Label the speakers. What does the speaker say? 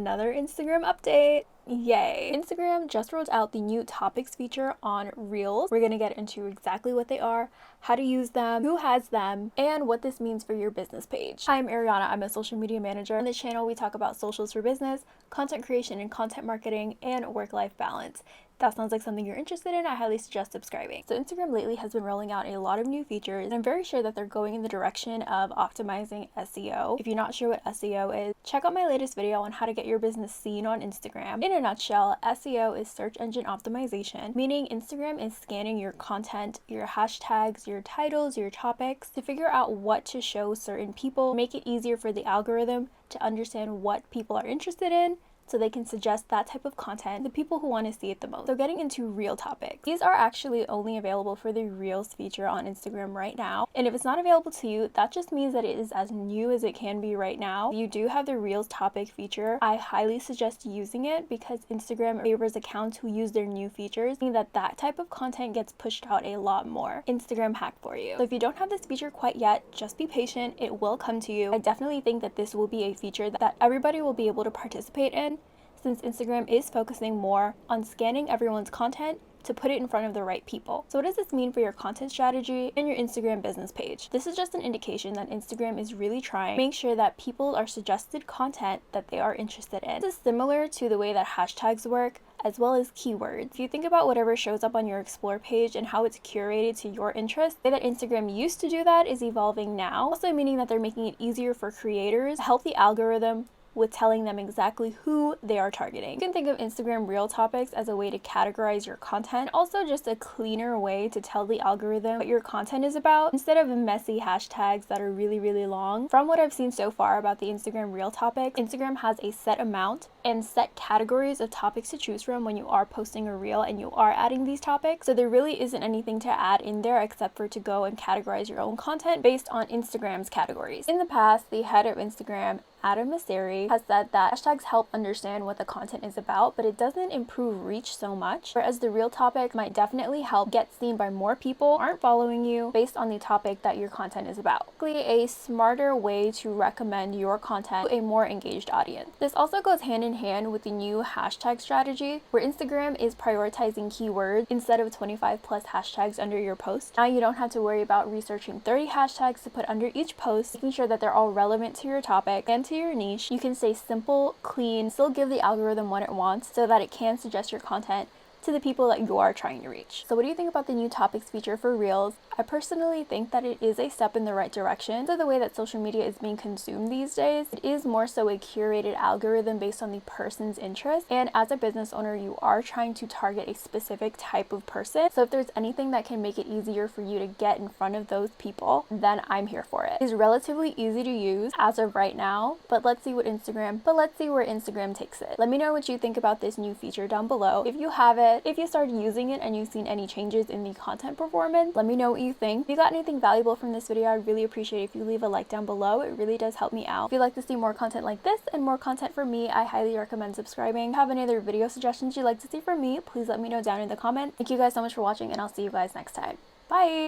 Speaker 1: Another Instagram update. Yay! Instagram just rolled out the new topics feature on Reels. We're gonna get into exactly what they are, how to use them, who has them, and what this means for your business page. Hi, I'm Ariana. I'm a social media manager. On this channel, we talk about socials for business, content creation and content marketing, and work-life balance. If that sounds like something you're interested in, I highly suggest subscribing. So Instagram lately has been rolling out a lot of new features, and I'm very sure that they're going in the direction of optimizing SEO. If you're not sure what SEO is, check out my latest video on how to get your business seen on Instagram. In a nutshell, SEO is search engine optimization, meaning Instagram is scanning your content, your hashtags, your titles, your topics to figure out what to show certain people, make it easier for the algorithm to understand what people are interested in, so they can suggest that type of content to the people who want to see it the most. So getting into Reel topics. These are actually only available for the Reels feature on Instagram right now. And if it's not available to you, that just means that it is as new as it can be right now. You do have the Reels topic feature. I highly suggest using it because Instagram favors accounts who use their new features, meaning that that type of content gets pushed out a lot more. Instagram hack for you. So if you don't have this feature quite yet, just be patient. It will come to you. I definitely think that this will be a feature that everybody will be able to participate in, since Instagram is focusing more on scanning everyone's content to put it in front of the right people. So what does this mean for your content strategy and your Instagram business page? This is just an indication that Instagram is really trying to make sure that people are suggested content that they are interested in. This is similar to the way that hashtags work, as well as keywords. If you think about whatever shows up on your Explore page and how it's curated to your interests, the way that Instagram used to do that is evolving now, also meaning that they're making it easier for creators to help the algorithm with telling them exactly who they are targeting. You can think of Instagram Reel topics as a way to categorize your content, also just a cleaner way to tell the algorithm what your content is about instead of messy hashtags that are really long. From what I've seen so far about the Instagram Reel topics, Instagram has a set amount and set categories of topics to choose from when you are posting a reel and you are adding these topics. So there really isn't anything to add in there except for to go and categorize your own content based on Instagram's categories. In the past, the head of Instagram, Adam Mosseri, has said that hashtags help understand what the content is about, but it doesn't improve reach so much, whereas the Reel topic might definitely help get seen by more people who aren't following you based on the topic that your content is about. A smarter way to recommend your content to a more engaged audience. This also goes hand in hand with the new hashtag strategy, where Instagram is prioritizing keywords instead of 25+ hashtags under your post. Now you don't have to worry about researching 30 hashtags to put under each post, making sure that they're all relevant to your topic and to your niche. You can stay simple, clean, still give the algorithm what it wants so that it can suggest your content to the people that you are trying to reach. So what do you think about the new topics feature for Reels? I personally think that it is a step in the right direction. So the way that social media is being consumed these days, it is more so a curated algorithm based on the person's interest. And as a business owner, you are trying to target a specific type of person. So if there's anything that can make it easier for you to get in front of those people, then I'm here for it. It's relatively easy to use as of right now, but let's see where Instagram takes it. Let me know what you think about this new feature down below. If you have it, if you started using it and you've seen any changes in the content performance, let me know what you think. If you got anything valuable from this video, I'd really appreciate it if you leave a like down below. It really does help me out. If you'd like to see more content like this and more content from me, I highly recommend subscribing. If you have any other video suggestions you'd like to see from me, please let me know down in the comments. Thank you guys so much for watching, and I'll see you guys next time. Bye!